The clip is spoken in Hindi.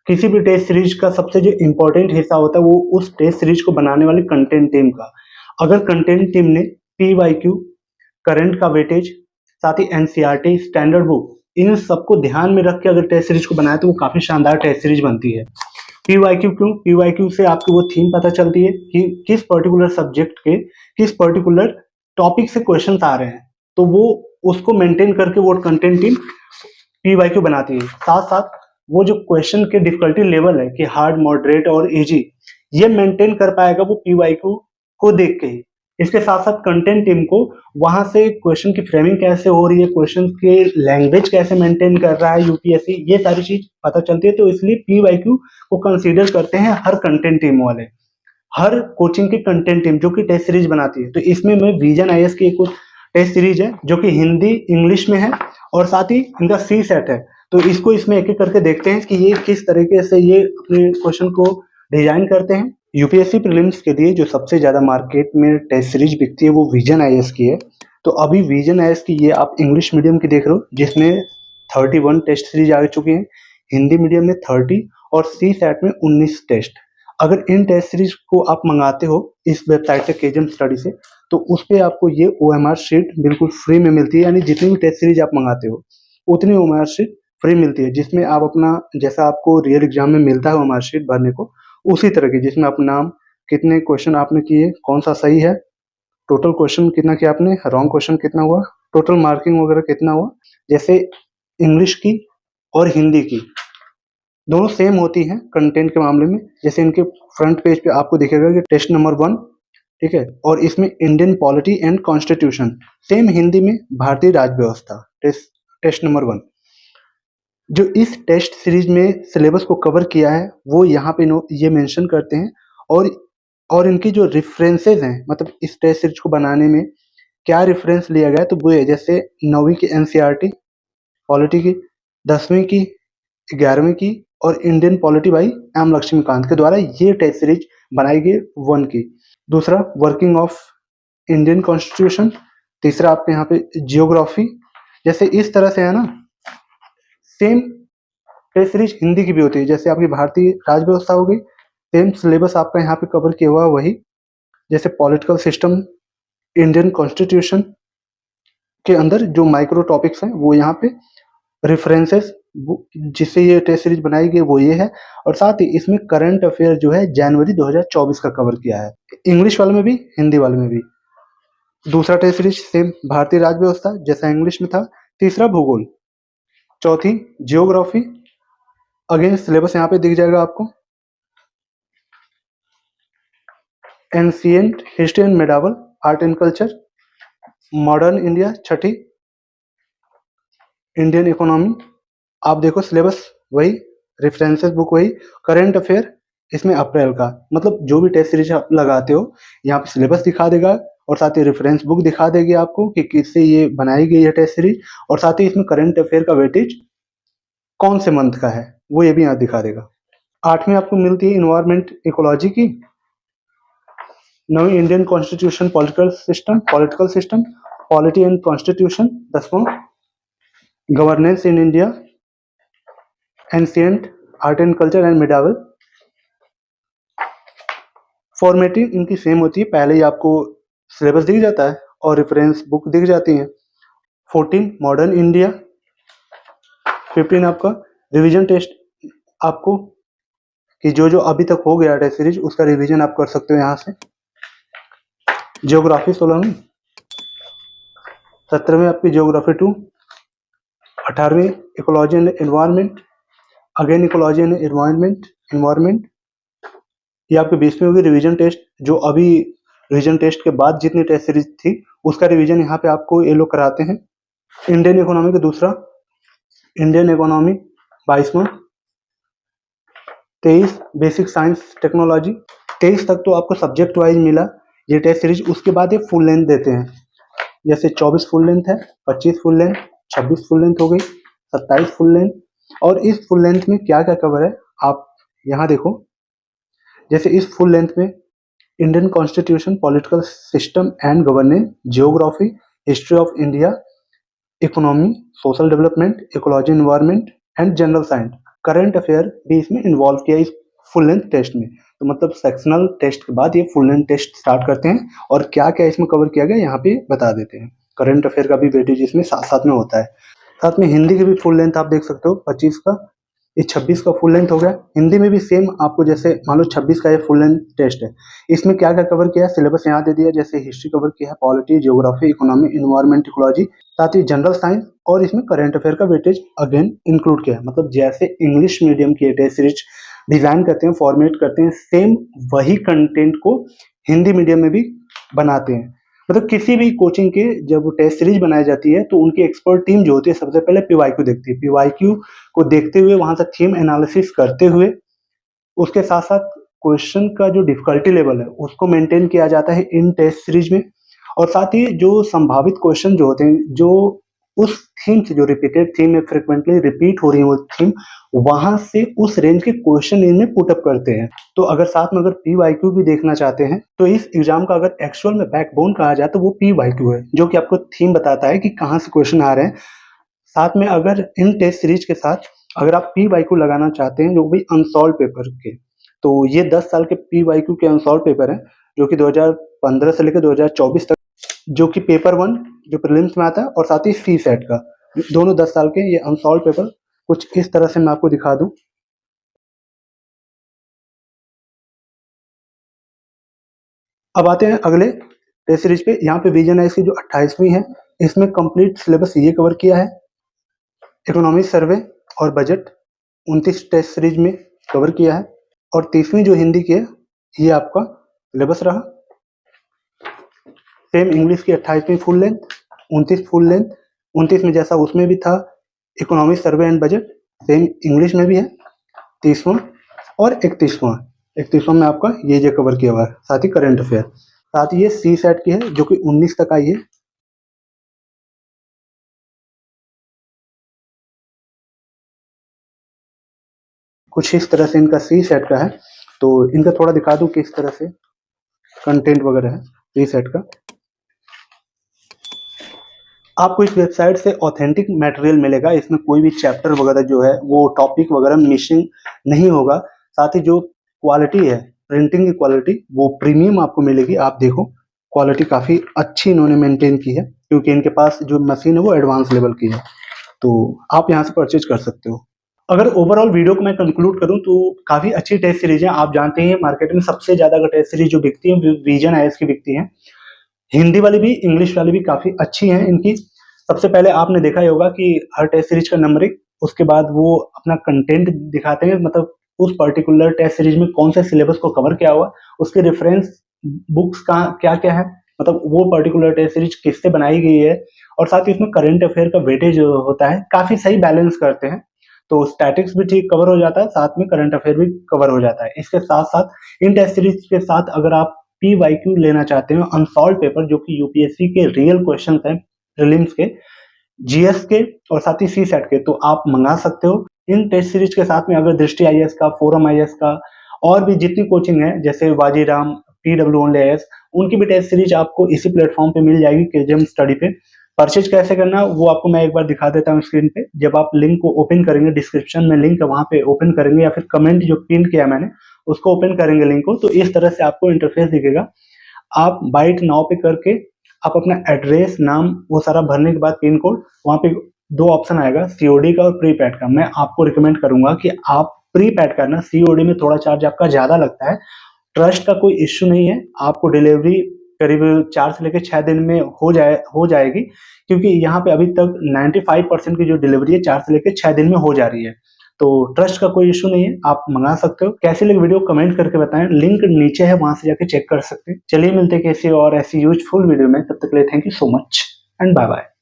किसी भी टेस्ट सीरीज का सबसे जो इम्पोर्टेंट हिस्सा होता है वो उस टेस्ट सीरीज को बनाने वाली कंटेंट टीम का। अगर कंटेंट टीम ने PYQ, करंट का वेटेज, साथ ही NCERT, स्टैंडर्ड बुक, इन सबको ध्यान में रख के अगर टेस्ट सीरीज को बनाया तो वो काफी शानदार टेस्ट सीरीज बनती है। PYQ क्यों? PYQ से आपको वो थीम पता चलती है कि किस पर्टिकुलर सब्जेक्ट के किस पर्टिकुलर टॉपिक से क्वेश्चंस आ रहे हैं, तो वो उसको मेंटेन करके वो कंटेंट टीम PYQ बनाती है। साथ साथ वो जो क्वेश्चन के डिफिकल्टी लेवल है कि हार्ड, मॉडरेट और इजी, ये मेंटेन कर पाएगा वो PYQ को देख के ही। इसके साथ साथ कंटेंट टीम को वहां से क्वेश्चन की फ्रेमिंग कैसे हो रही है, क्वेश्चन के लैंग्वेज कैसे मेंटेन कर रहा है यूपीएससी, ये सारी चीज पता चलती है। तो इसलिए PYQ को कंसीडर करते हैं हर कंटेंट टीम वाले, हर कोचिंग की कंटेंट टीम जो कि टेस्ट सीरीज बनाती है। तो इसमें मैं विजन IAS की एक टेस्ट सीरीज है जो कि हिंदी इंग्लिश में है, और साथ ही इनका CSET है। तो इसको इसमें एक एक करके देखते हैं कि ये किस तरीके से ये अपने क्वेश्चन को डिजाइन करते हैं। यूपीएससी प्रीलिम्स के लिए जो सबसे ज्यादा मार्केट में टेस्ट सीरीज बिकती है वो विजन IAS की है। तो अभी विजन IAS की ये आप इंग्लिश मीडियम की देख रहे हो जिसमें 31 टेस्ट सीरीज आ चुकी है, हिंदी मीडियम में 30 और CSET में 19 टेस्ट। अगर इन टेस्ट सीरीज को आप मंगाते हो इस वेबसाइट से, केजम स्टडी से, तो उस पे आपको ये OMR शीट बिल्कुल फ्री में मिलती है। यानी जितनी भी टेस्ट सीरीज आप मंगाते हो उतनी OMR शीट फ्री मिलती है, जिसमें आप अपना, जैसा आपको रियल एग्जाम में मिलता है OMR शीट भरने को, उसी तरह की, जिसमें अपना नाम, कितने क्वेश्चन आपने किए, कौन सा सही है, टोटल क्वेश्चन कितना किया आपने, रॉन्ग क्वेश्चन कितना हुआ, टोटल मार्किंग वगैरह कितना हुआ। जैसे इंग्लिश की और हिंदी की दोनों सेम होती हैं कंटेंट के मामले में। जैसे इनके फ्रंट पेज पे आपको दिखेगा कि टेस्ट नंबर 1, ठीक है, और इसमें Indian polity and constitution, same Hindi में भारतीय राज्य व्यवस्था, टेस्ट नंबर 1। जो इस टेस्ट सीरीज में सिलेबस को कवर किया है वो यहाँ पे ये मेंशन करते हैं। और इनकी जो रेफरेंसेस हैं, मतलब इस टेस्ट सीरीज को बनाने में क्या रेफरेंस लिया गया है, तो वो है जैसे 9वीं की NCERT पॉलिटी की, 10वीं की, 11वीं की, और Indian polity by M Laxmikanth के द्वारा ये टेस्ट सीरीज बनाई गई 1 की। दूसरा वर्किंग ऑफ इंडियन कॉन्स्टिट्यूशन, तीसरा आपके यहाँ पे जियोग्राफी। जैसे इस तरह से है ना, सेम टेस्ट सीरीज हिंदी की भी होती है, जैसे आपकी भारतीय राज्य व्यवस्था हो गई, सेम सिलेबस आपका यहाँ पे कवर किया हुआ है वही। जैसे पॉलिटिकल सिस्टम, इंडियन कॉन्स्टिट्यूशन के अंदर जो माइक्रो टॉपिक्स हैं वो यहाँ पे रेफरेंसेस जिससे ये टेस्ट सीरीज बनाई गई वो ये है। और साथ ही इसमें करंट अफेयर जो है जनवरी 2024 का कवर किया है, इंग्लिश वाले में भी हिंदी वाले में भी। दूसरा टेस्ट सीरीज सेम भारतीय राज्य व्यवस्था जैसा इंग्लिश में था। तीसरा भूगोल, चौथी जियोग्राफी, अगेन सिलेबस यहाँ पे दिख जाएगा आपको। Ancient history and medieval, art and culture, modern India, Chhathi, Indian economy. आप देखो सिलेबस वही, रेफरेंसेस बुक वही, करंट अफेयर इसमें अप्रैल का, मतलब जो भी टेस्ट सीरीज आप लगाते हो यहाँ पे सिलेबस दिखा देगा, और साथ ही रेफरेंस बुक दिखा देगी आपको कि किससे ये बनाई गई है टेस्ट सीरीज, और साथ ही इसमें करंट अफेयर का वेटेज कौन से मंथ का है वो ये भी यहाँ दिखा देगा। 8वीं आपको मिलती है इन्वायरमेंट इकोलॉजी की। 9वीं Indian constitution political system, polity and constitution. 10वां governance in India, ancient, art and culture and medieval. Formatting इनकी सेम होती है, पहले ही आपको सिलेबस दिख जाता है और रेफरेंस बुक दिख जाती है। 14 मॉडर्न इंडिया। 15 आपका रिवीजन टेस्ट, आपको कि जो जो अभी तक हो गया टेस्ट सीरीज उसका रिवीजन आप कर सकते हो यहाँ से। जियोग्राफी 16वीं। 17वीं आपकी जियोग्राफी 2। 18वीं ecology and environment, again ecology and environment. ये आपकी 20वीं होगी रिवीजन टेस्ट, जो अभी रिवीजन टेस्ट के बाद जितनी टेस्ट सीरीज थी उसका रिवीजन यहाँ पे आपको ये लोग कराते हैं। इंडियन इकोनॉमी का दूसरा, इंडियन इकोनॉमी 22वां। 23 बेसिक साइंस टेक्नोलॉजी। 23 तक तो आपको सब्जेक्ट वाइज मिला ये टेस्ट सीरीज, उसके बाद ये फुल लेंथ देते हैं। जैसे 24 फुल लेंथ है, 25 फुल लेंथ, 26 फुल लेंथ हो गई, 27 फुल लेंथ। और इस फुल लेंथ में क्या क्या कवर है आप यहाँ देखो। जैसे इस फुल लेंथ में Indian constitution, political system and governance, geography, history of India, economy, social development, ecology environment and general science current affair भी इसमें इन्वॉल्व किया इस फुल लेंथ टेस्ट में। तो मतलब सेक्शनल टेस्ट के बाद ये फुल लेंथ टेस्ट स्टार्ट करते हैं और क्या क्या इसमें कवर किया गया यहाँ पे बता देते हैं। करंट अफेयर का भी वेटेज इसमें साथ साथ में होता है। साथ में हिंदी की भी फुल लेंथ आप देख सकते हो 25 का, ये 26 का फुल लेंथ हो गया। हिंदी में भी सेम आपको जैसे मान लो 26 का ये फुल लेंथ टेस्ट है, इसमें क्या क्या कवर किया है सिलेबस यहाँ दे दिया, जैसे हिस्ट्री कवर किया है, polity, geography, economy, environment, ecology, साथ ही जनरल साइंस और इसमें करंट अफेयर का वेटेज अगेन इंक्लूड किया है। मतलब जैसे इंग्लिश मीडियम की टेस्ट सीरीज डिजाइन करते हैं, फॉर्मेट करते हैं, सेम वही कंटेंट को हिंदी मीडियम में भी बनाते हैं। मतलब किसी भी कोचिंग के जब टेस्ट सीरीज बनाई जाती है तो उनकी एक्सपर्ट टीम जो होती है सबसे पहले पीवाईक्यू देखती है। पीवाईक्यू को देखते हुए वहां से थीम एनालिसिस करते हुए उसके साथ साथ क्वेश्चन का जो डिफिकल्टी लेवल है उसको मेंटेन किया जाता है इन टेस्ट सीरीज में। और साथ ही जो संभावित क्वेश्चन जो होते हैं जो उस थीम से, जो रिपीटेड थीम में फ्रिक्वेंटली रिपीट हो रही है वो थीम, वहां से उस रेंज के क्वेश्चन इनमें पुटअप करते हैं। तो अगर साथ में अगर पीवाईक्यू भी देखना चाहते हैं तो इस एग्जाम का अगर एक्चुअल में बैकबोन कहा जाए तो वो पीवाईक्यू है, जो कि आपको थीम बताता है कि कहाँ से क्वेश्चन आ रहे हैं। साथ में अगर इन टेस्ट सीरीज के साथ अगर आप पीवाईक्यू लगाना चाहते हैं जो भी अनसॉल्व पेपर के, तो ये 10 साल के पीवाईक्यू के अनसॉल्व पेपर हैं जो कि 2015 से लेकर 2024 तक, जो कि पेपर 1 जो प्रीलिम्स में आता है और साथ ही सी सेट का, दोनों 10 साल के ये अनसॉल्व पेपर कुछ इस तरह से मैं आपको दिखा दूं। अब आते हैं अगले टेस्ट सीरीज पे। यहाँ पे विजन है इसकी जो 28वीं है, इसमें कंप्लीट सिलेबस ये कवर किया है। इकोनॉमिक सर्वे और बजट 29 टेस्ट सीरीज में कवर किया है। और 30वीं जो हिंदी की है ये आपका सिलेबस रहा। सेम इंग्लिश की 28वीं फुल लेंथ, 29 फुल लेंथ, 29 में जैसा उसमें भी था economic survey and budget, same English में भी है 30वां और 31वां में आपका ये कवर किया हुआ है, साथ ही करंट अफेयर। साथ ही ये सी सेट की है जो कि 19 तक आई है। कुछ इस तरह से इनका सी सेट का है, तो इनका थोड़ा दिखा दूं किस तरह से कंटेंट वगैरह है सी सेट का। आपको इस वेबसाइट से ऑथेंटिक मटेरियल मिलेगा, इसमें कोई भी चैप्टर वगैरह जो है वो टॉपिक वगैरह मिसिंग नहीं होगा। साथ ही जो क्वालिटी है प्रिंटिंग की क्वालिटी वो प्रीमियम आपको मिलेगी। आप देखो क्वालिटी काफ़ी अच्छी इन्होंने मेंटेन की है क्योंकि इनके पास जो मशीन है वो एडवांस लेवल की है, तो आप यहाँ से परचेज कर सकते हो। अगर ओवरऑल वीडियो को मैं कंक्लूड करूं तो काफ़ी अच्छी टेस्ट सीरीज है। आप जानते हैं मार्केट में सबसे ज़्यादा अगर टेस्ट सीरीज जो बिकती है विजन आईएएस की बिकती है। हिंदी वाली भी इंग्लिश वाली भी काफ़ी अच्छी हैं इनकी। सबसे पहले आपने देखा ही होगा कि हर टेस्ट सीरीज का नंबरिंग, उसके बाद वो अपना कंटेंट दिखाते हैं, मतलब उस पर्टिकुलर टेस्ट सीरीज में कौन से सिलेबस को कवर किया हुआ, उसके रेफरेंस बुक्स का क्या क्या है, मतलब वो पर्टिकुलर टेस्ट सीरीज किससे बनाई गई है। और साथ ही उसमें करंट अफेयर का वेटेज होता है, काफ़ी सही बैलेंस करते हैं। तो स्टैटिक्स भी ठीक कवर हो जाता है, साथ में करंट अफेयर भी कवर हो जाता है। इसके साथ साथ इन टेस्ट सीरीज के साथ अगर आप पीवाईक्यू लेना चाहते हो अनसॉल्व पेपर, जो कि यूपीएससी के रियल क्वेश्चन हैं प्रीलिम्स के, जीएस के और साथ ही सी सेट के, तो आप मंगा सकते हो। इन टेस्ट सीरीज के साथ में अगर दृष्टि आईएएस का, फोरम आईएएस का और भी जितनी कोचिंग है जैसे वाजीराम, पीडब्ल्यू ओनली आईएएस, उनकी भी टेस्ट सीरीज आपको इसी प्लेटफॉर्म पे मिल जाएगी केजीएम स्टडी पे। परचेज कैसे करना वो आपको मैं एक बार दिखा देता हूँ स्क्रीन पे। जब आप लिंक को ओपन करेंगे, डिस्क्रिप्शन में लिंक है वहां पे ओपन करेंगे, या फिर कमेंट जो पिन किया मैंने उसको ओपन करेंगे लिंक को, तो इस तरह से आपको इंटरफेस दिखेगा। आप बाइट नाउ पे करके आप अपना एड्रेस, नाम वो सारा भरने के बाद पिन कोड, वहाँ पे दो ऑप्शन आएगा सीओडी का और प्रीपैड का। मैं आपको रिकमेंड करूंगा कि आप प्रीपैड करना, सीओडी में थोड़ा चार्ज आपका ज्यादा लगता है। ट्रस्ट का कोई इश्यू नहीं है, आपको डिलीवरी करीब 4 से लेकर 6 दिन में हो जाएगी, क्योंकि यहाँ पे अभी तक 95% की जो डिलीवरी है 4 से लेकर 6 दिन में हो जा रही है। तो ट्रस्ट का कोई इशू नहीं है, आप मंगा सकते हो। कैसी लगी वीडियो कमेंट करके बताएं, लिंक नीचे है वहां से जाके चेक कर सकते हैं। चलिए मिलते हैं किसी और ऐसी यूजफुल वीडियो में, तब तक के लिए thank you so much and bye bye.